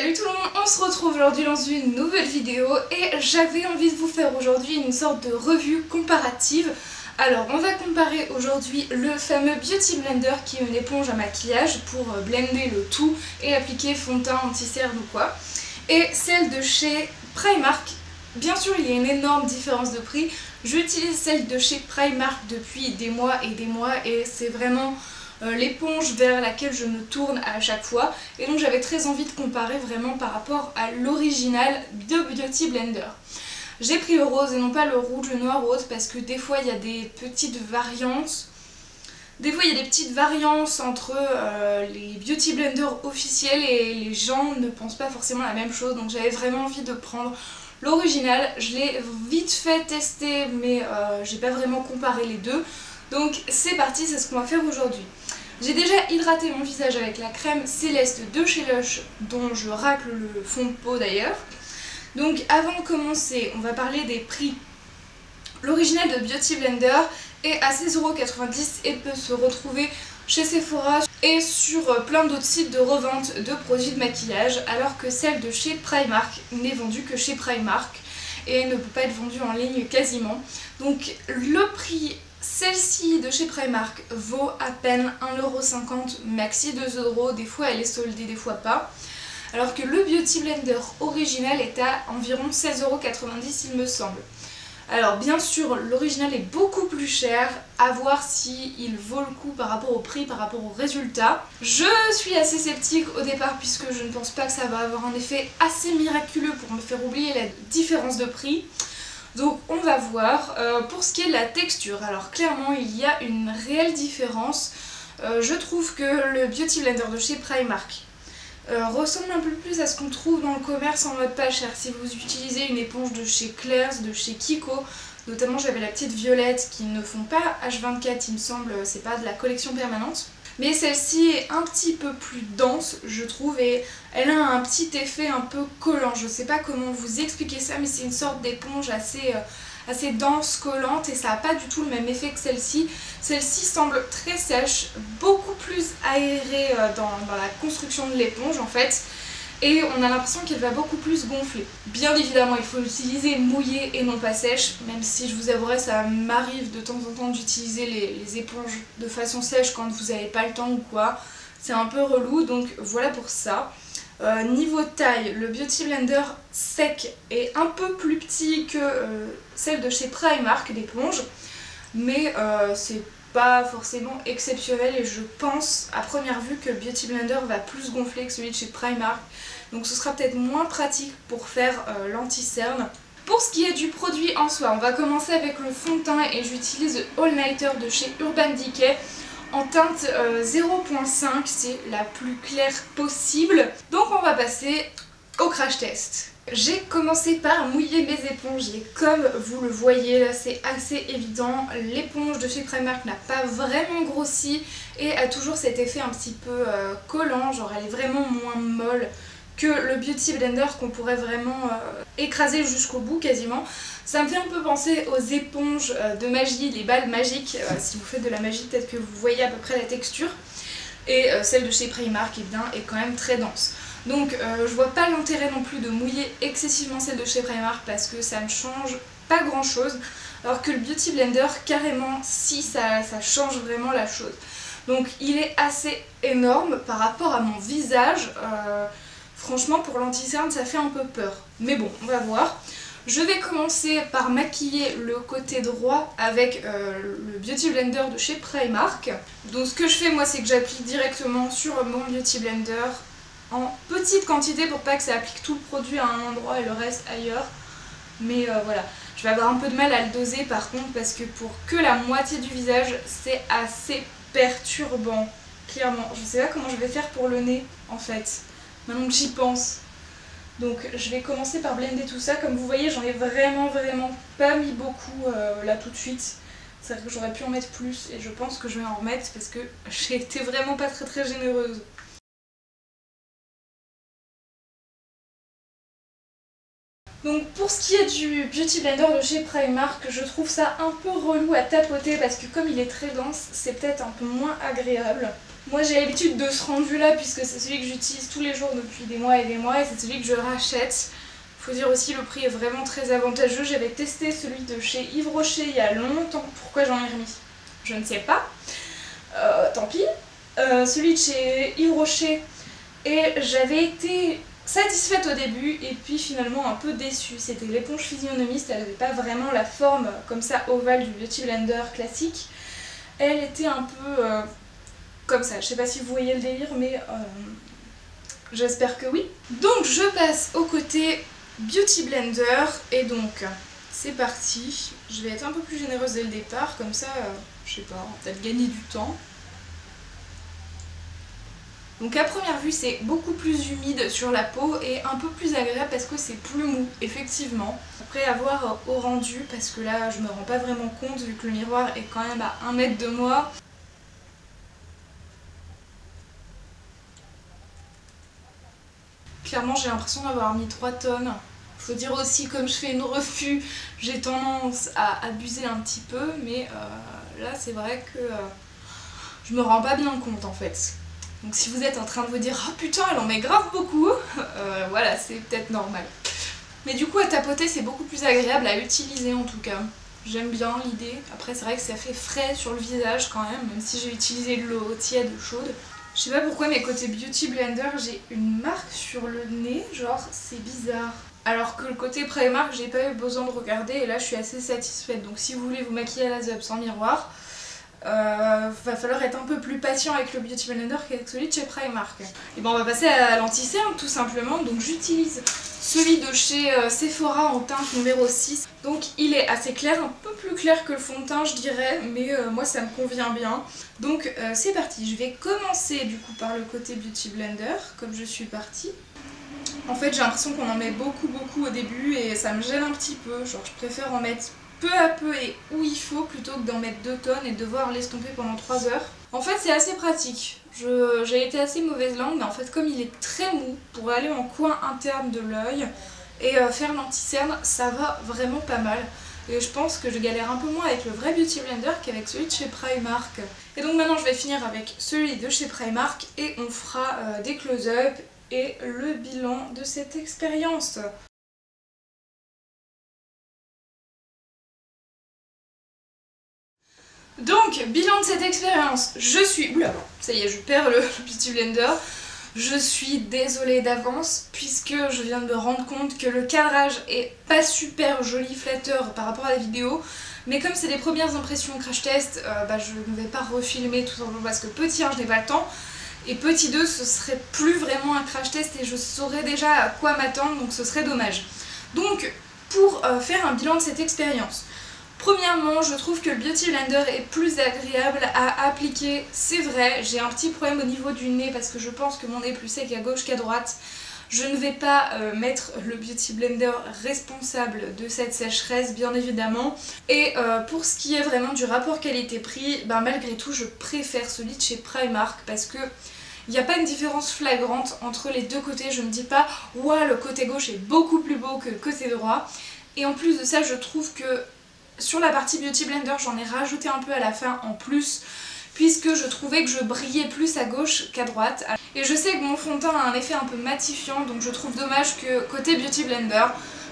Salut tout le monde, on se retrouve aujourd'hui dans une nouvelle vidéo et j'avais envie de vous faire aujourd'hui une sorte de revue comparative. Alors on va comparer aujourd'hui le fameux Beauty Blender qui est une éponge à maquillage pour blender le tout et appliquer fond de teint, anti-cerne ou quoi. Et celle de chez Primark. Bien sûr il y a une énorme différence de prix. J'utilise celle de chez Primark depuis des mois et c'est vraiment l'éponge vers laquelle je me tourne à chaque fois. Et donc j'avais très envie de comparer vraiment par rapport à l'original de Beauty Blender. J'ai pris le rose et non pas le rouge, le noir rose, parce que des fois il y a des petites variantes. Des fois il y a des petites variances entre les Beauty Blender officiels et les gens ne pensent pas forcément la même chose. Donc j'avais vraiment envie de prendre l'original. Je l'ai vite fait tester mais j'ai pas vraiment comparé les deux. Donc c'est parti, c'est ce qu'on va faire aujourd'hui. J'ai déjà hydraté mon visage avec la crème Céleste de chez Lush, dont je racle le fond de peau d'ailleurs. Donc avant de commencer, on va parler des prix. L'original de Beauty Blender est à 16,90 € et peut se retrouver chez Sephora et sur plein d'autres sites de revente de produits de maquillage, alors que celle de chez Primark n'est vendue que chez Primark et ne peut pas être vendue en ligne quasiment. Donc le prix, celle-ci de chez Primark vaut à peine 1,50 €, maxi 2 €, des fois elle est soldée, des fois pas. Alors que le Beauty Blender original est à environ 16,90 € il me semble. Alors bien sûr l'original est beaucoup plus cher, à voir s'il vaut le coup par rapport au prix, par rapport au résultat. Je suis assez sceptique au départ puisque je ne pense pas que ça va avoir un effet assez miraculeux pour me faire oublier la différence de prix. Donc on va voir. Pour ce qui est de la texture, alors clairement il y a une réelle différence. Je trouve que le Beauty Blender de chez Primark ressemble un peu plus à ce qu'on trouve dans le commerce en mode pas cher. Si vous utilisez une éponge de chez Claire's, de chez Kiko, notamment j'avais la petite violette qui ne font pas H24 il me semble, c'est pas de la collection permanente. Mais celle-ci est un petit peu plus dense je trouve et elle a un petit effet un peu collant. Je sais pas comment vous expliquer ça mais c'est une sorte d'éponge assez dense, collante et ça n'a pas du tout le même effet que celle-ci. Celle-ci semble très sèche, beaucoup plus aérée dans la construction de l'éponge en fait. Et on a l'impression qu'elle va beaucoup plus gonfler. Bien évidemment il faut l'utiliser mouillée et non pas sèche, même si je vous avouerai ça m'arrive de temps en temps d'utiliser les éponges de façon sèche quand vous n'avez pas le temps ou quoi. C'est un peu relou donc voilà pour ça. Niveau taille, le Beauty Blender sec est un peu plus petit que celle de chez Primark, l'éponge, mais c'est pas forcément exceptionnel et je pense à première vue que le Beauty Blender va plus gonfler que celui de chez Primark, donc ce sera peut-être moins pratique pour faire l'anti-cerne. Pour ce qui est du produit en soi, on va commencer avec le fond de teint et j'utilise le All Nighter de chez Urban Decay en teinte 0.5, c'est la plus claire possible. Donc on va passer au crash test. J'ai commencé par mouiller mes éponges et comme vous le voyez là c'est assez évident, l'éponge de chez Primark n'a pas vraiment grossi et a toujours cet effet un petit peu collant, genre elle est vraiment moins molle que le Beauty Blender qu'on pourrait vraiment écraser jusqu'au bout quasiment. Ça me fait un peu penser aux éponges de magie, les balles magiques, si vous faites de la magie peut-être que vous voyez à peu près la texture. Et celle de chez Primark est quand même très dense. Donc je vois pas l'intérêt non plus de mouiller excessivement celle de chez Primark parce que ça ne change pas grand chose. Alors que le Beauty Blender carrément si ça change vraiment la chose. Donc il est assez énorme par rapport à mon visage. Franchement pour l'anti-cerne ça fait un peu peur. Mais bon on va voir. Je vais commencer par maquiller le côté droit avec le Beauty Blender de chez Primark. Donc ce que je fais moi c'est que j'applique directement sur mon Beauty Blender en petite quantité pour pas que ça applique tout le produit à un endroit et le reste ailleurs. Mais voilà, je vais avoir un peu de mal à le doser par contre parce que pour que la moitié du visage c'est assez perturbant. Clairement, je sais pas comment je vais faire pour le nez en fait, maintenant que j'y pense. Donc je vais commencer par blender tout ça. Comme vous voyez j'en ai vraiment pas mis beaucoup là tout de suite. C'est vrai que j'aurais pu en mettre plus et je pense que je vais en remettre parce que j'ai été vraiment pas très généreuse. Donc pour ce qui est du Beauty Blender de chez Primark, je trouve ça un peu relou à tapoter parce que comme il est très dense, c'est peut-être un peu moins agréable. Moi j'ai l'habitude de ce rendu là puisque c'est celui que j'utilise tous les jours depuis des mois et c'est celui que je rachète. Faut dire aussi le prix est vraiment très avantageux. J'avais testé celui de chez Yves Rocher il y a longtemps. Pourquoi j'en ai remis? Je ne sais pas. Tant pis. Celui de chez Yves Rocher, et j'avais été satisfaite au début et puis finalement un peu déçue. C'était l'éponge physionomiste, elle n'avait pas vraiment la forme comme ça ovale du Beauty Blender classique. Elle était un peu comme ça. Je sais pas si vous voyez le délire, mais j'espère que oui. Donc je passe au côté Beauty Blender et donc c'est parti. Je vais être un peu plus généreuse dès le départ, comme ça, je sais pas, on va peut-être gagner du temps. Donc à première vue c'est beaucoup plus humide sur la peau et un peu plus agréable parce que c'est plus mou, effectivement. Après à voir au rendu, parce que là je me rends pas vraiment compte vu que le miroir est quand même à 1 mètre de moi. Clairement j'ai l'impression d'avoir mis 3 tonnes. Faut dire aussi, comme je fais une revue, j'ai tendance à abuser un petit peu, mais là c'est vrai que je me rends pas bien compte en fait. Donc si vous êtes en train de vous dire « Oh putain, elle en met grave beaucoup », voilà, c'est peut-être normal. Mais du coup, à tapoter, c'est beaucoup plus agréable à utiliser en tout cas. J'aime bien l'idée. Après, c'est vrai que ça fait frais sur le visage quand même si j'ai utilisé de l'eau tiède ou chaude. Je sais pas pourquoi, mais côté Beauty Blender, j'ai une marque sur le nez, genre c'est bizarre. Alors que le côté Primark, j'ai pas eu besoin de regarder et là je suis assez satisfaite. Donc si vous voulez vous maquiller à la ZUP sans miroir, va falloir être un peu plus patient avec le Beauty Blender qu'avec celui de chez Primark. Et bon, on va passer à l'anti-cerne tout simplement. Donc j'utilise celui de chez Sephora en teinte numéro 6. Donc il est assez clair, un peu plus clair que le fond de teint je dirais, mais moi ça me convient bien. Donc c'est parti, je vais commencer du coup par le côté Beauty Blender, comme je suis partie. En fait j'ai l'impression qu'on en met beaucoup au début et ça me gêne un petit peu, genre je préfère en mettre peu à peu et où il faut plutôt que d'en mettre 2 tonnes et de devoir l'estomper pendant 3 heures. En fait c'est assez pratique, j'ai été assez mauvaise langue mais en fait comme il est très mou pour aller en coin interne de l'œil et faire l'anti-cerne ça va vraiment pas mal. Et je pense que je galère un peu moins avec le vrai Beauty Blender qu'avec celui de chez Primark. Et donc maintenant je vais finir avec celui de chez Primark et on fera des close-up et le bilan de cette expérience. Donc, bilan de cette expérience, je suis... Oula, ça y est, je perds le Beauty Blender. Je suis désolée d'avance puisque je viens de me rendre compte que le cadrage est pas super joli, flatteur par rapport à la vidéo. Mais comme c'est des premières impressions crash test, je ne vais pas refilmer tout simplement parce que petit 1, je n'ai pas le temps. Et petit 2, ce serait plus vraiment un crash test et je saurais déjà à quoi m'attendre, donc ce serait dommage. Donc, pour faire un bilan de cette expérience, premièrement, je trouve que le Beauty Blender est plus agréable à appliquer, c'est vrai, j'ai un petit problème au niveau du nez parce que je pense que mon nez est plus sec à gauche qu'à droite. Je ne vais pas mettre le Beauty Blender responsable de cette sécheresse, bien évidemment. Et pour ce qui est vraiment du rapport qualité-prix, malgré tout, je préfère celui de chez Primark parce que il n'y a pas une différence flagrante entre les deux côtés. Je me dis pas « Ouah, le côté gauche est beaucoup plus beau que le côté droit ». Et en plus de ça, je trouve que sur la partie Beauty Blender, j'en ai rajouté un peu à la fin en plus, puisque je trouvais que je brillais plus à gauche qu'à droite. Et je sais que mon fond de teint a un effet un peu matifiant, donc je trouve dommage que côté Beauty Blender,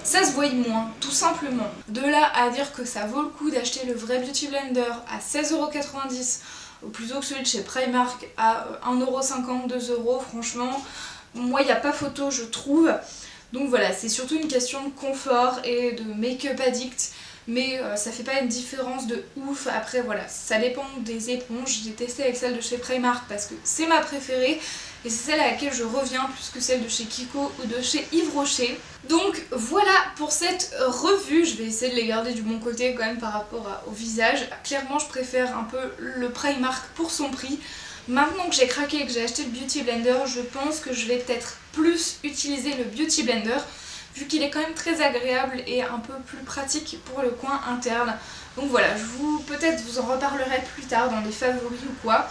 ça se voie moins, tout simplement. De là à dire que ça vaut le coup d'acheter le vrai Beauty Blender à 16,90 € ou plutôt que celui de chez Primark à 1,50 €, 2 €, franchement, moi il n'y a pas photo je trouve. Donc voilà, c'est surtout une question de confort et de make-up addict. Mais ça fait pas une différence de ouf. Après voilà, ça dépend des éponges. J'ai testé avec celle de chez Primark parce que c'est ma préférée et c'est celle à laquelle je reviens plus que celle de chez Kiko ou de chez Yves Rocher. Donc voilà pour cette revue. Je vais essayer de les garder du bon côté quand même par rapport au visage. Clairement je préfère un peu le Primark pour son prix. Maintenant que j'ai craqué et que j'ai acheté le Beauty Blender, je pense que je vais peut-être plus utiliser le Beauty Blender vu qu'il est quand même très agréable et un peu plus pratique pour le coin interne. Donc voilà, peut-être vous en reparlerai plus tard dans les favoris ou quoi.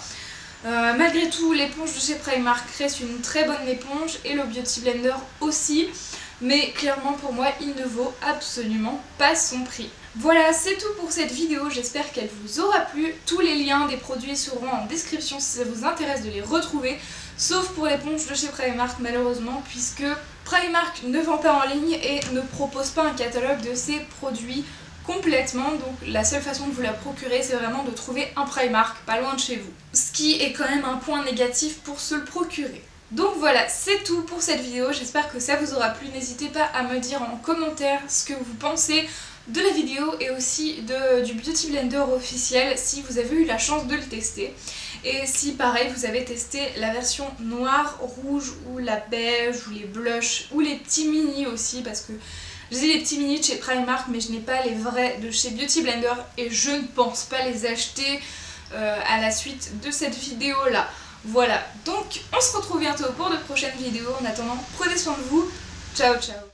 Malgré tout, l'éponge de chez Primark reste une très bonne éponge et le Beauty Blender aussi. Mais clairement pour moi, il ne vaut absolument pas son prix. Voilà, c'est tout pour cette vidéo, j'espère qu'elle vous aura plu. Tous les liens des produits seront en description si ça vous intéresse de les retrouver, sauf pour l'éponge de chez Primark malheureusement, puisque Primark ne vend pas en ligne et ne propose pas un catalogue de ses produits complètement, donc la seule façon de vous la procurer c'est vraiment de trouver un Primark pas loin de chez vous. Ce qui est quand même un point négatif pour se le procurer. Donc voilà, c'est tout pour cette vidéo, j'espère que ça vous aura plu. N'hésitez pas à me dire en commentaire ce que vous pensez de la vidéo et aussi du Beauty Blender officiel si vous avez eu la chance de le tester. Et si pareil vous avez testé la version noire, rouge ou la beige ou les blushs ou les petits mini aussi, parce que j'ai les petits mini de chez Primark mais je n'ai pas les vrais de chez Beauty Blender et je ne pense pas les acheter à la suite de cette vidéo là. Voilà, donc on se retrouve bientôt pour de prochaines vidéos. En attendant, prenez soin de vous. Ciao ciao.